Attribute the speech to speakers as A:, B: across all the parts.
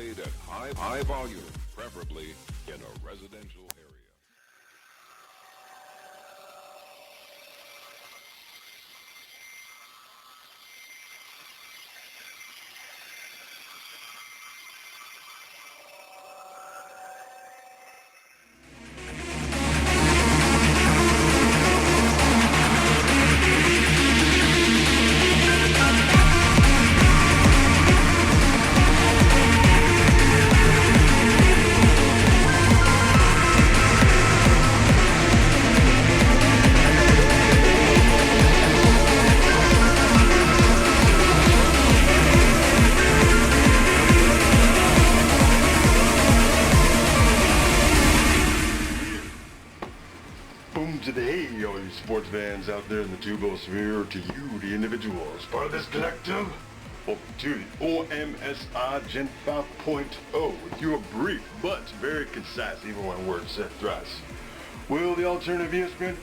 A: played at high volume, preferably in a residential area.
B: Today, all you sports fans out there in the tubosphere, to you, the individuals, part of this collective, welcome to the OMSR Gen 5.0 with your brief but very concise, even when words said thrice. Will the alternative ESPN?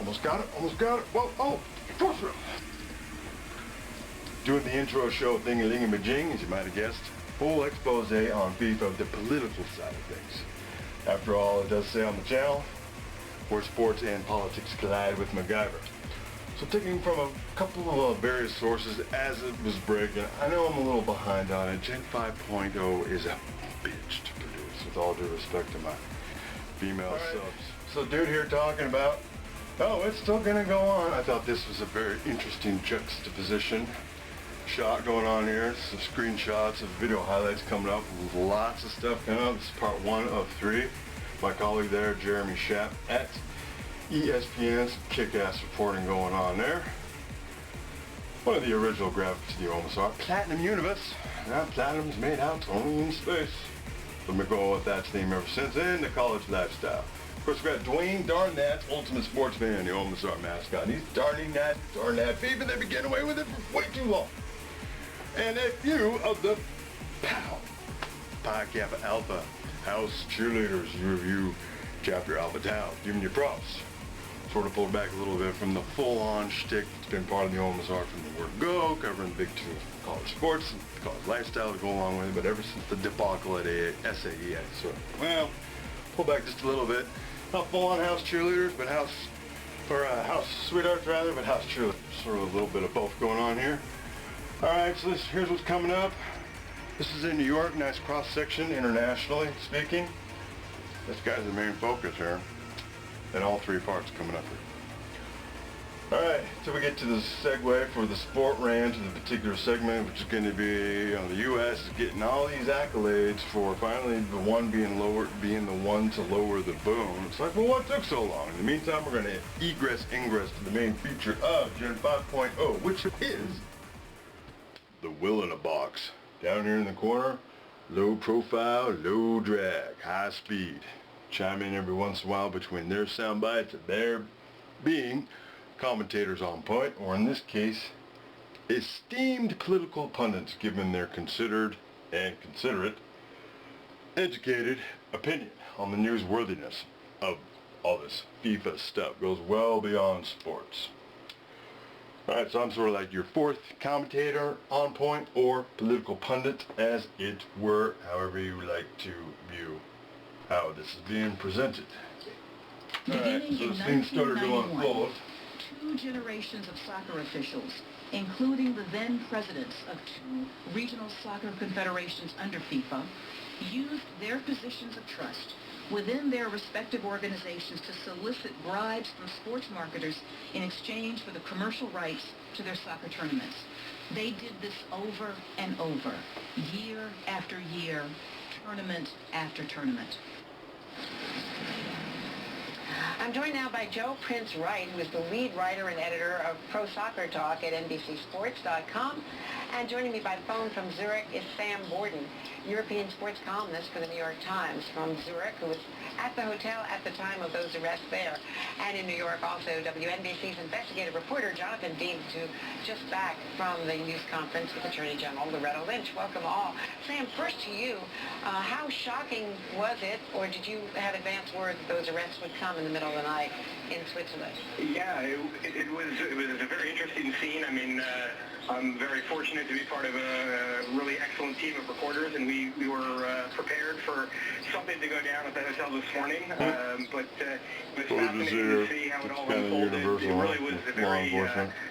B: Almost got it. Whoa, oh, first round. Doing the intro show thingy-lingy-majing, as you might have guessed. Full expose on FIFA, the political side of things. After all, it does say on the channel, where sports and politics collide with MacGyver. So taking from a couple of various sources as it was breaking, I know I'm a little behind on it. Gen 5.0 is a bitch to produce, with all due respect to my female subs. So dude here talking about, oh, it's still gonna go on. I thought this was a very interesting juxtaposition shot going on here. Some screenshots of video highlights coming up with lots of stuff coming up. This is part 1 of 3. My colleague there, Jeremy Schaap at ESPN, some kick-ass reporting going on there. One of the original graphics to the OMSR, Platinum Universe. Now Platinum's made out only in space. Been going with that theme ever since, and the college lifestyle. Of course, we got Dwayne Darn That, Ultimate Sportsman, the OMSR mascot. And he's darn that FIFA. They've been getting away with it for way too long. And a few of the Pi Kappa Alpha House cheerleaders, you chapter Alpha Tau, giving you props. Sort of pulled back a little bit from the full-on shtick that's been part of the OMSR from the word go, covering the big two college sports and the college lifestyle to go along with it, but ever since the debacle at SAE, well, pull back just a little bit. Not full-on house cheerleaders, but house sweethearts rather, but house cheerleaders. Sort of a little bit of both going on here. Alright, so here's what's coming up. This is in New York, nice cross-section, internationally speaking. This guy's the main focus here. And all 3 parts coming up here. Alright, so we get to the segue for the sport rant to the particular segment, which is going to be, the U.S. is getting all these accolades for finally the one being the one to lower the boom. It's like, well, what took so long? In the meantime, we're going to ingress to the main feature of Gen 5.0, which is the will in a box. Down here in the corner, low profile, low drag, high speed. Chime in every once in a while between their sound bites and their being commentators on point, or in this case, esteemed political pundits giving their considered and considerate, educated opinion on the newsworthiness of all this FIFA stuff. Goes well beyond sports. Alright, so I'm sort of like your 4th commentator on point, or political pundit, as it were, however you like to view how this is being presented. Alright, so the scene started to unfold.
C: 2 generations of soccer officials, including the then presidents of 2 regional soccer confederations under FIFA, used their positions of trust within their respective organizations to solicit bribes from sports marketers in exchange for the commercial rights to their soccer tournaments. They did this over and over, year after year, tournament after tournament.
D: I'm joined now by Joe Prince Wright, who is the lead writer and editor of Pro Soccer Talk at NBCSports.com. And joining me by phone from Zurich is Sam Borden, European sports columnist for the New York Times from Zurich, who was at the hotel at the time of those arrests there. And in New York, also WNBC's investigative reporter, Jonathan Dean, who just back from the news conference with Attorney General Loretta Lynch. Welcome all. Sam, first to you, how shocking was it, or did you have advance word that those arrests would come in the middle other night in Switzerland.
E: Yeah, it was a very interesting scene. I mean, I'm very fortunate to be part of a really excellent team of reporters, and we were prepared for something to go down at the hotel this morning. But it was fascinating to see how it all unfolded. It really was a very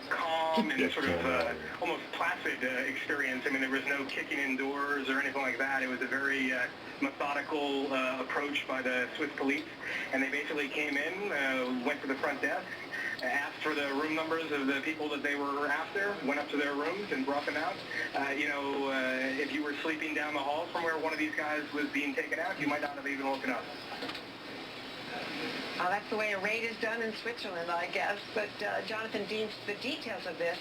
E: calm and sort of almost placid experience. I mean, there was no kicking indoors or anything like that. It was a very methodical approach by the Swiss police, and they basically came in, went to the front desk, asked for the room numbers of the people that they were after, went up to their rooms and brought them out. If you were sleeping down the hall from where one of these guys was being taken out, you might not have even woken up.
D: That's the way a raid is done in Switzerland, I guess. But Jonathan Dean, the details of this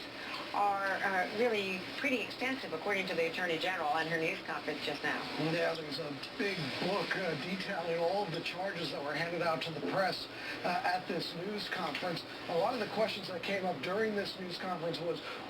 D: are really pretty extensive, according to the Attorney General on her news conference just now.
F: Yeah, there's a big book detailing all of the charges that were handed out to the press at this news conference. A lot of the questions that came up during this news conference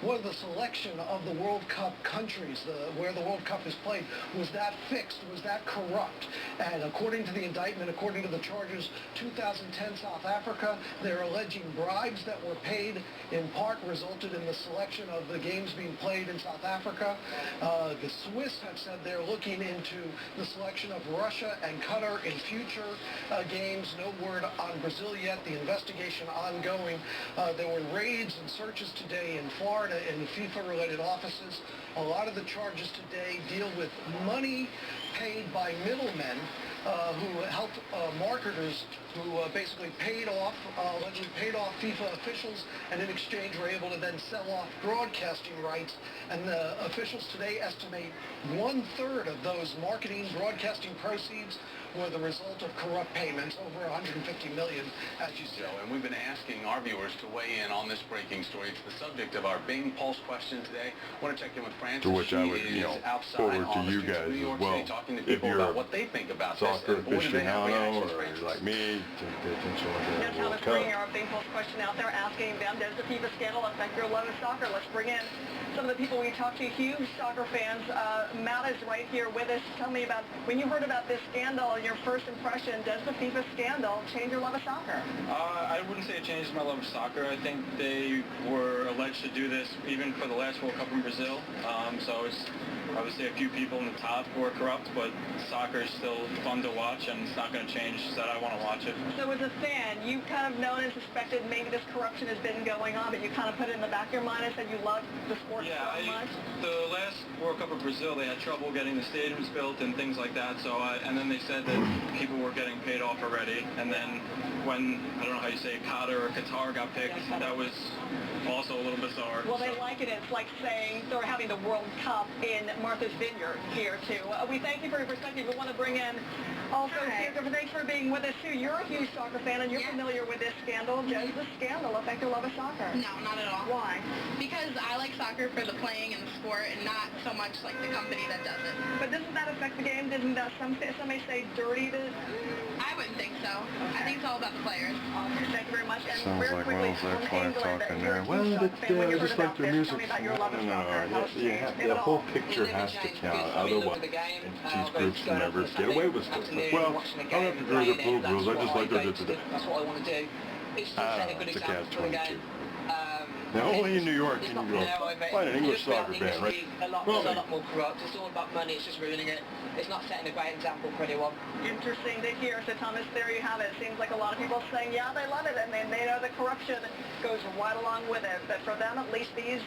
F: was the selection of the World Cup countries, where the World Cup is played. Was that fixed? Was that corrupt? And according to the indictment, according to the charges, 2010 South Africa, they're alleging bribes that were paid in part resulted in the selection of the games being played in South Africa. The Swiss have said they're looking into the selection of Russia and Qatar in future games. No word on Brazil yet. The investigation ongoing. There were raids and searches today in Florida in FIFA-related offices. A lot of the charges today deal with money paid by middlemen who helped marketers who basically allegedly paid off FIFA officials, and in exchange were able to then sell off broadcasting rights. And the officials today estimate 1/3 of those marketing broadcasting proceeds were the result of corrupt payments, over $150 million, as you said.
G: And we've been asking our viewers to weigh in on this breaking story. It's the subject of our Bing Pulse question today. I want to check in with Francis.
B: To which I would,
G: outside
B: forward
G: on
B: to you
G: the streets of
B: guys
G: New York
B: as well.
G: City, talking to
B: If
G: people
B: you're
G: about what they think about
B: soccer
G: this. And boy, do they have
B: aficionado,
G: reactions,
B: or
G: Francis.
B: like me, to pay attention like
D: Now,
B: that
D: Thomas,
B: World
D: bringing
B: Cup.
D: our Bing Pulse question out there, asking them, does the FIFA scandal affect your love of soccer? Let's bring in some of the people we talked to, huge soccer fans. Matt is right here with us. Tell me about, when you heard about this scandal, your first impression, does the FIFA scandal change your love of soccer?
H: I wouldn't say it changes my love of soccer. I think they were alleged to do this even for the last World Cup in Brazil. So it's obviously a few people in the top who are corrupt, but soccer is still fun to watch, and it's not going to change that I want to watch it.
D: So as a fan, you kind of known and suspected maybe this corruption has been going on, but you kind of put it in the back of your mind and said you love the sport so much?
H: The last World Cup of Brazil, they had trouble getting the stadiums built and things like that. So and then they said that people were getting paid off already. And then when, I don't know how you say, Qatar or Qatar got picked, that was also a little bizarre.
D: Well, they like it. It's like saying they're having the World Cup in Martha's Vineyard here, too. We thank you for your perspective. We want to bring in also, thanks for being with us, too. You're a huge soccer fan, and you're familiar with this scandal. Does the scandal affect your love of soccer?
I: No, not at all.
D: Why?
I: Because I like soccer for the playing and the sport, and not so much like the company that does it.
D: But doesn't that affect the game? Doesn't that some may say dirty to...
I: I wouldn't think so. I think it's all about the players.
D: Thank you very much. And
B: Sounds like Wells there, fly talking there. Well,
D: I
B: just like their music. The whole picture has to count. Otherwise, these groups can never get away with stuff. Well, I don't have to agree with the pool rules. I just like they did today.
J: That's what I want to do. It's to set a good example for the game.
B: Now, only in New York can you go find an English soccer band, right?
J: It's a lot more corrupt. It's all about money. It's just ruining it. It's not setting a great example for anyone.
D: Interesting to hear. So, Thomas, there you have it. It seems like a lot of people saying, yeah, they love it, and they know the corruption goes right along with it. But for them, at least these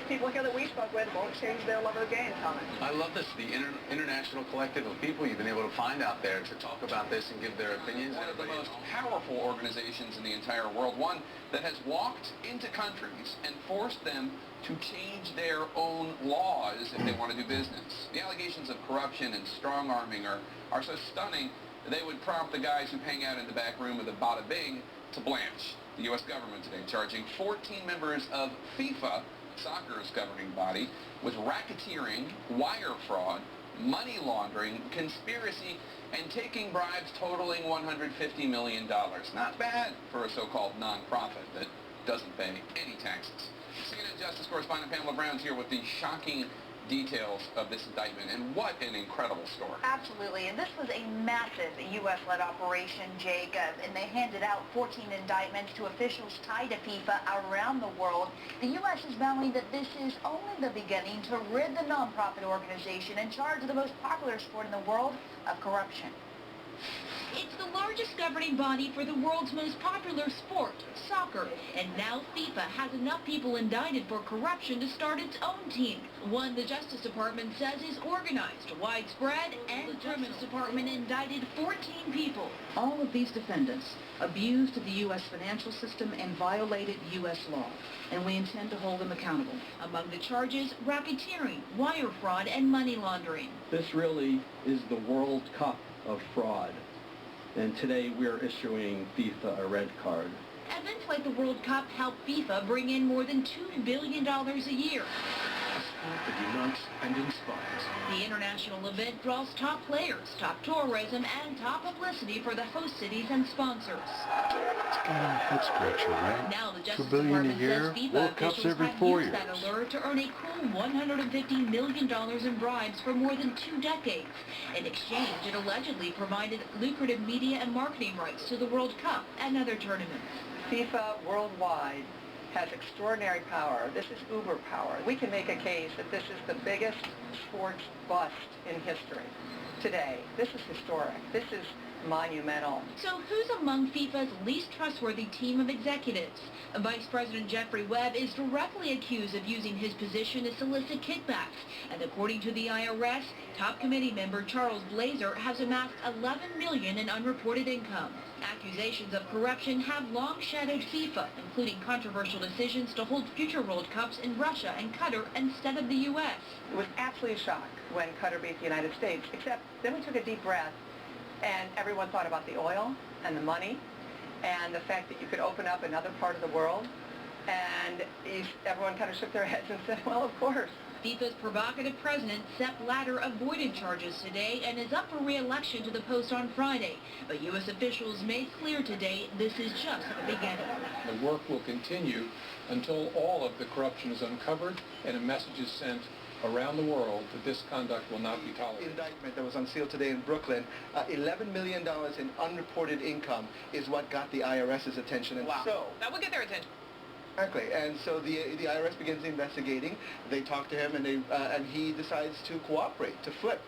D: people here that we spoke with won't change their love of the game, Thomas.
G: I love this, the international collective of people you've been able to find out there to talk about this and give their opinions.
K: One of the most powerful organizations in the entire world, one that has walked into countries and forced them to change their own laws if they want to do business. The allegations of corruption and strong-arming are so stunning that they would prompt the guys who hang out in the back room of the Bada Bing to blanch. The U.S. government today charging 14 members of FIFA, soccer's governing body, with racketeering, wire fraud, money laundering, conspiracy, and taking bribes totaling $150 million. Not bad for a so-called nonprofit that doesn't pay any taxes. CNN Justice correspondent Pamela Brown's here with the shocking details of this indictment, and what an incredible story.
L: Absolutely, and this was a massive U.S.-led operation, Jake, and they handed out 14 indictments to officials tied to FIFA around the world. The U.S. is vowing that this is only the beginning to rid the nonprofit organization in charge of the most popular sport in the world of corruption.
C: It's the largest governing body for the world's most popular sport, soccer, and now FIFA has enough people indicted for corruption to start its own team, one the Justice Department says is organized, widespread, and criminal. The Justice Department indicted 14 people. All of these defendants abused the U.S. financial system and violated U.S. law, and we intend to hold them accountable. Among the charges, racketeering, wire fraud, and money laundering.
M: This really is the World Cup of fraud. And today we're issuing FIFA a red card.
C: Events like the World Cup help FIFA bring in more than $2 billion a year.
M: A sport that unites and inspires.
C: The international event draws top players, top tourism, and top publicity for the host cities and sponsors.
B: It's kind of a head scratcher, right?
C: Now the Justice
B: $2 billion
C: Department
B: a year,
C: says FIFA
B: World Cups
C: officials
B: every
C: have
B: 4
C: used
B: years.
C: that allure to earn a cool $150 million in bribes for more than 2 decades. In exchange, it allegedly provided lucrative media and marketing rights to the World Cup and other tournaments.
D: FIFA worldwide has extraordinary power. This is uber power. We can make a case that this is the biggest sports bust in history today. This is historic. This is monumental.
C: So who's among FIFA's least trustworthy team of executives? Vice President Jeffrey Webb is directly accused of using his position to solicit kickbacks. And according to the IRS, top committee member Charles Blazer has amassed $11 million in unreported income. Accusations of corruption have long shadowed FIFA, including controversial decisions to hold future World Cups in Russia and Qatar instead of the U.S.
D: It was absolutely a shock when Qatar beat the United States, except then we took a deep breath and everyone thought about the oil and the money and the fact that you could open up another part of the world, and everyone kind of shook their heads and said, well, of course.
C: FIFA's provocative president, Sepp Blatter, avoided charges today and is up for re-election to the post on Friday. But U.S. officials made clear today this is just the beginning.
N: The work will continue until all of the corruption is uncovered and a message is sent around the world that this conduct will not be tolerated.
O: The indictment that was unsealed today in Brooklyn, $11 million in unreported income is what got the IRS's attention. And
J: wow.
O: So
J: That will get their attention.
O: Exactly, and so the IRS begins investigating. They talk to him, and he decides to cooperate, to flip,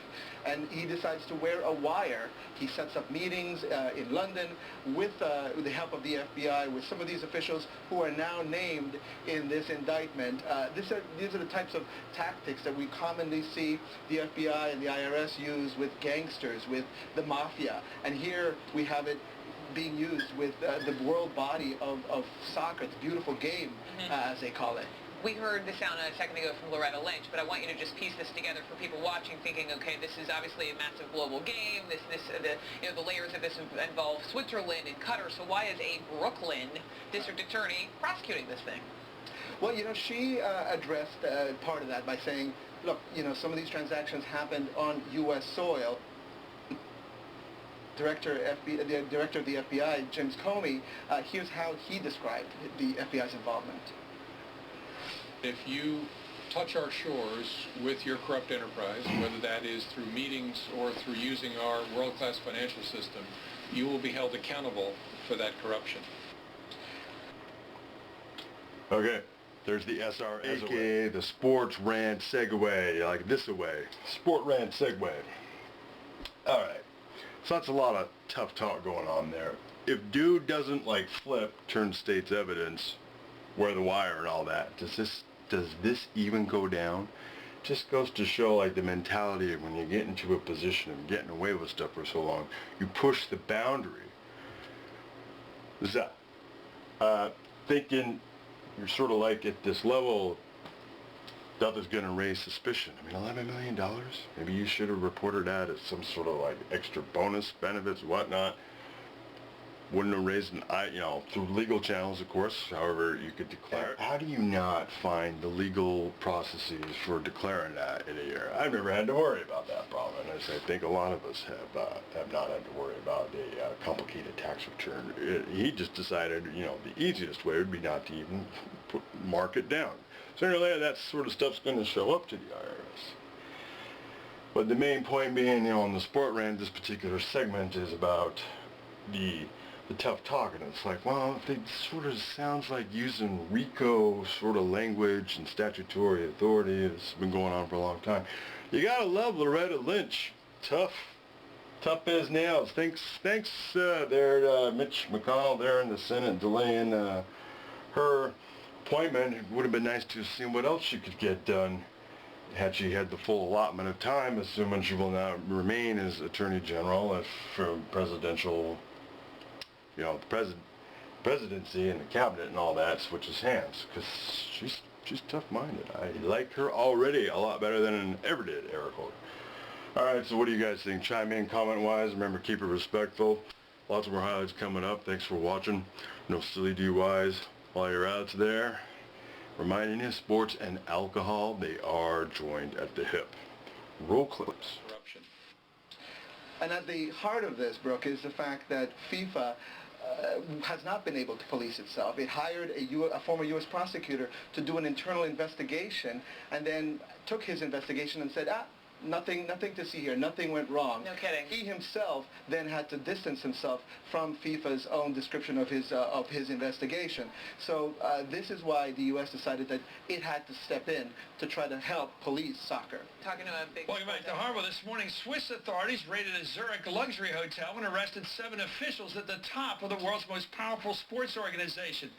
O: and he decides to wear a wire. He sets up meetings in London with the help of the FBI, with some of these officials who are now named in this indictment. These are the types of tactics that we commonly see the FBI and the IRS use with gangsters, with the mafia, and here we have it being used with the world body of soccer, the beautiful game, as they call it.
J: We heard the sound a second ago from Loretta Lynch, but I want you to just piece this together for people watching, thinking, okay, this is obviously a massive global game. The layers of this involve Switzerland and Qatar. So why is a Brooklyn district attorney prosecuting this thing?
O: Well, she addressed part of that by saying, look, some of these transactions happened on U.S. soil. The director of the FBI, James Comey, here's how he described the FBI's involvement.
N: If you touch our shores with your corrupt enterprise, whether that is through meetings or through using our world-class financial system, you will be held accountable for that corruption.
B: Okay, there's the SR, aka the sports rant segue, like this away. Sport rant segue. All right. So that's a lot of tough talk going on there. If dude doesn't flip, turn state's evidence, wear the wire and all that, does this even go down? Just goes to show the mentality of when you get into a position of getting away with stuff for so long, you push the boundary. Thinking you're sort of at this level, nothing's going to raise suspicion. $11 million? Maybe you should have reported that as some sort of extra bonus benefits, whatnot. Wouldn't have raised through legal channels, of course, however you could declare it. How do you not find the legal processes for declaring that in a year? I've never had to worry about that problem, and as I think a lot of us have not had to worry about a complicated tax return. He just decided, the easiest way would be not to even mark it down. Sooner or later, that sort of stuff's going to show up to the IRS. But the main point being, on the sport rant, this particular segment is about the tough talk, and it's like, well, it sort of sounds like using RICO sort of language and statutory authority. It's been going on for a long time. You gotta love Loretta Lynch. Tough as nails. Thanks there, Mitch McConnell there in the Senate delaying her appointment. It would have been nice to have seen what else she could get done had she had the full allotment of time, assuming she will now remain as Attorney General if presidential, the presidency and the cabinet and all that switches hands, because she's tough-minded. I like her already a lot better than I ever did Eric Holder. Alright, so what do you guys think? Chime in comment-wise. Remember, keep it respectful. Lots more highlights coming up. Thanks for watching. No silly DUIs while you're out there. Reminding you, sports and alcohol, they are joined at the hip. Roll clips.
O: Corruption. And at the heart of this, Brooke, is the fact that FIFA has not been able to police itself. It hired a former U.S. prosecutor to do an internal investigation, and then took his investigation and said, nothing to see here, nothing went wrong.
J: No kidding.
O: He himself then had to distance himself from FIFA's own description of his investigation. So this is why the U.S. decided that it had to step in to try to help police soccer.
J: Talking to a big...
P: Welcome back to Harbor. This morning, Swiss authorities raided a Zurich luxury hotel and arrested 7 officials at the top of the world's most powerful sports organization,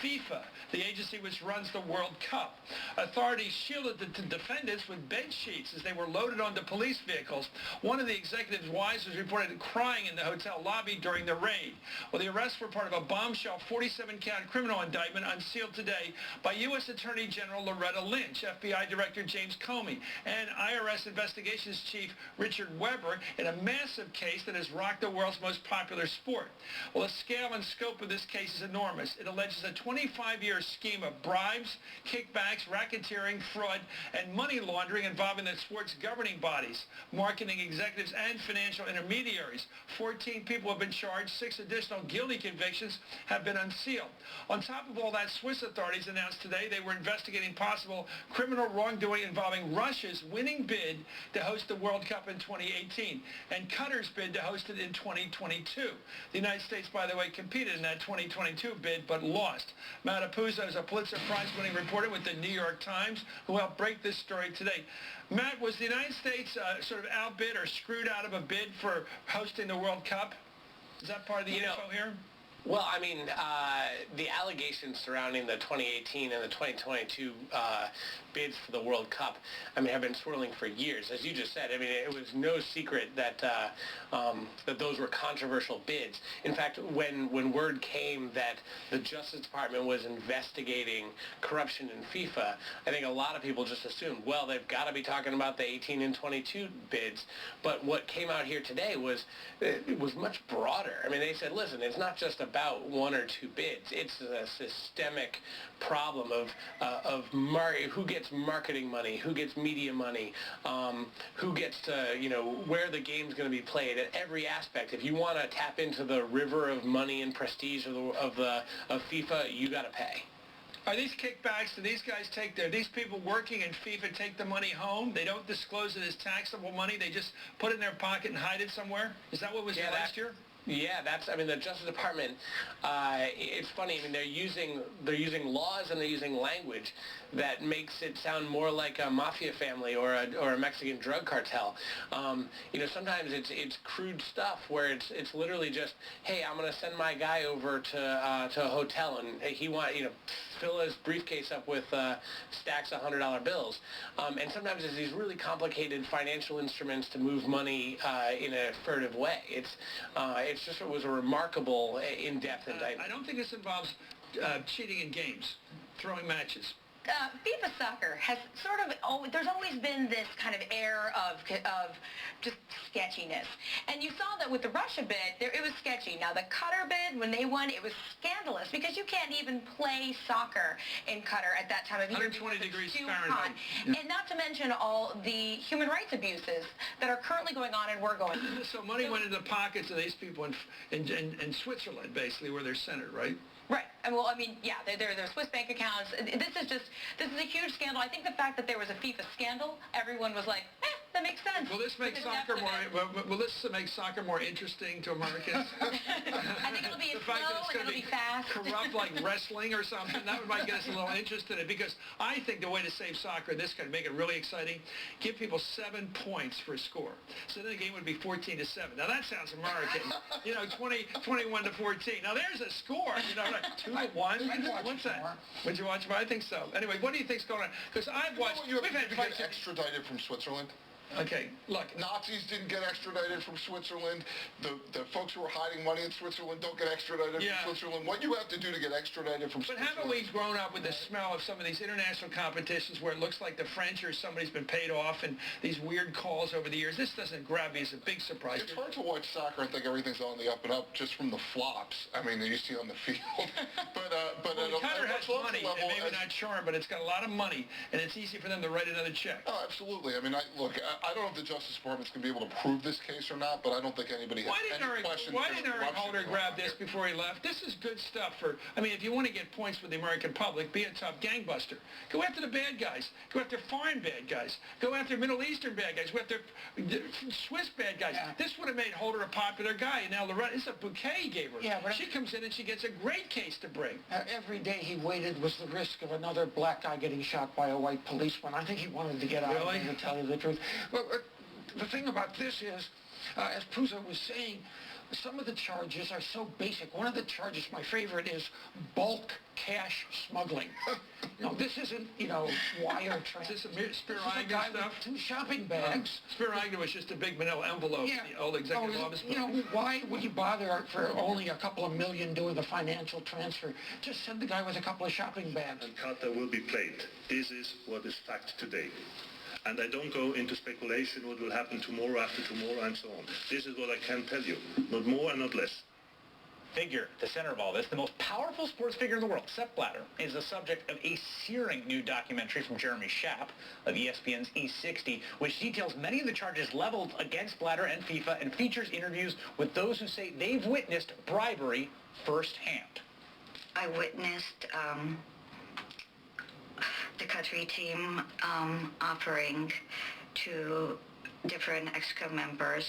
P: FIFA, the agency which runs the World Cup. Authorities shielded the defendants with bed sheets as they were loaded onto police vehicles. One of the executives' wives was reported crying in the hotel lobby during the raid. Well, the arrests were part of a bombshell 47-count criminal indictment unsealed today by U.S. Attorney General Loretta Lynch, FBI Director James Comey, and IRS Investigations Chief Richard Weber in a massive case that has rocked the world's most popular sport. Well, the scale and scope of this case is enormous. It alleges a 25-year scheme of bribes, kickbacks, racketeering, fraud, and money laundering involving the sport's governing bodies, marketing executives, and financial intermediaries. 14 people have been charged. 6 additional guilty convictions have been unsealed. On top of all that, Swiss authorities announced today they were investigating possible criminal wrongdoing involving Russia's winning bid to host the World Cup in 2018 and Qatar's bid to host it in 2022. The United States, by the way, competed in that 2022 bid but lost. Matt Apuzzo is a Pulitzer Prize-winning reporter with the New York Times who helped break this story today. Matt, was the United States sort of outbid or screwed out of a bid for hosting the World Cup? Is that part of the info here?
Q: Well, I mean, the allegations surrounding the 2018 and the 2022 bids for the World Cup, I mean, have been swirling for years. As you just said, I mean, it was no secret that that those were controversial bids. In fact, when word came that the Justice Department was investigating corruption in FIFA, I think a lot of people just assumed, well, they've got to be talking about the 18 and 22 bids. But what came out here today was it was much broader. I mean, they said, listen, it's not just about 1 or 2 bids. It's a systemic problem of who gets marketing money, who gets media money, who gets to, where the game's going to be played at every aspect. If you want to tap into the river of money and prestige of FIFA, you got to pay.
P: Are these kickbacks? Do these guys these people working in FIFA take the money home? They don't disclose it as taxable money. They just put it in their pocket and hide it somewhere? Is that what was here last year?
Q: Yeah, I mean, the Justice Department, it's funny, I mean, they're using laws and they're using language that makes it sound more like a mafia family or a Mexican drug cartel. Sometimes it's crude stuff where it's literally just, hey, I'm going to send my guy over to a hotel and he fill his briefcase up with stacks of $100 bills. And sometimes it's these really complicated financial instruments to move money in a furtive way. It was a remarkable in-depth indictment.
P: I don't think this involves cheating in games, throwing matches.
L: FIFA soccer has there's always been this kind of air of just sketchiness. And you saw that with the Russia bid, it was sketchy. Now, the Qatar bid, when they won, it was scandalous because you can't even play soccer in Qatar at that time of year.
P: 120 degrees Fahrenheit.
L: Yeah. And not to mention all the human rights abuses that are currently going on and were going on.
P: So money went into the pockets of these people in Switzerland, basically, where they're centered, right?
C: Right. Well, I mean, yeah, they're Swiss bank accounts. This is a huge scandal. I think the fact that there was a FIFA scandal, everyone was like, that makes sense.
P: Will this make soccer more interesting to Americans?
C: I think it'll be
P: The fact that
C: slow and it'll be fast.
P: Corrupt like wrestling or something, that might get us a little interested in it, because I think the way to save soccer, this could make it really exciting, give people 7 points for a score. So then the game would be 14-7. Now that sounds American. 21-14. Now there's a score. Like 2-1. What's that? Would you watch? I think so. Anyway, what do you think's going on? Because I've watched.
R: You have to get extradited from Switzerland.
P: Okay, look.
R: Nazis didn't get extradited from Switzerland. The folks who were hiding money in Switzerland don't get extradited from Switzerland. What you have to do to get extradited from Switzerland...
P: But haven't we grown up with the smell of some of these international competitions where it looks like the French or somebody's been paid off and these weird calls over the years? This doesn't grab me as a big surprise.
R: It's hard to watch soccer and think everything's on the up and up just from the flops, that you see on the field. But
P: well, Qatar has money, level, and maybe not charm, but it's got a lot of money, and it's easy for them to write another check.
R: Oh, absolutely. I don't know if the Justice Department's going to be able to prove this case or not, but I don't think anybody has any question.
P: Why didn't Eric Holder grab this before he left? This is good stuff for, if you want to get points with the American public, be a tough gangbuster. Go after the bad guys. Go after foreign bad guys. Go after Middle Eastern bad guys. Go after Swiss bad guys. Yeah. This would have made Holder a popular guy. And now Loretta, it's a bouquet he gave her.
F: Yeah, but
P: she comes in and she gets a great case to bring.
F: Every day he waited was the risk of another black guy getting shot by a white policeman. I think he wanted to get out of there, to tell you the truth. Well, the thing about this is, as Puzo was saying, some of the charges are so basic. One of the charges, my favorite, is bulk cash smuggling. This isn't, wire transfer.
P: Is this Spiro Agnew stuff?
F: With 2 shopping bags.
P: Spiro Agnew was just a big manila envelope, the old executive office.
F: Why would you bother for only a couple of million doing a financial transfer? Just send the guy with a couple of shopping bags.
S: And Carter will be played. This is what is fact today. And I don't go into speculation what will happen tomorrow, after tomorrow, and so on. This is what I can tell you. Not more and not less.
T: Figure, the center of all this, the most powerful sports figure in the world, Sepp Blatter, is the subject of a searing new documentary from Jeremy Schaap of ESPN's E60, which details many of the charges leveled against Blatter and FIFA and features interviews with those who say they've witnessed bribery firsthand.
U: I witnessed the Qatari team offering to different EXCO members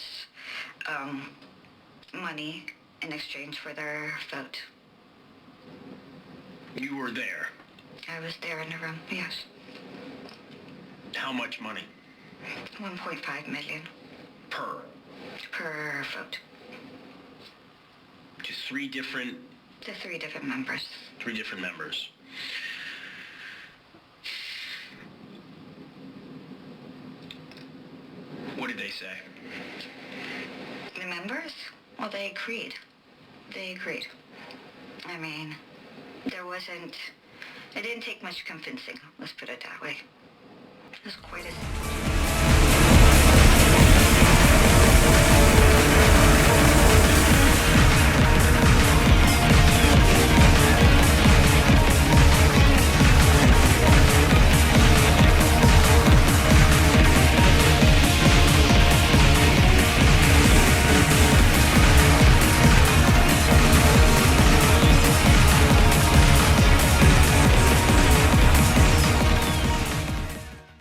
U: money in exchange for their vote.
T: You were there?
U: I was there in the room, yes.
T: How much money?
U: 1.5 million.
T: Per
U: vote.
T: To 3 different...
U: To 3 different members.
T: 3 different members. What did they say?
U: The members? Well, they agreed. It didn't take much convincing, let's put it that way. It was quite a...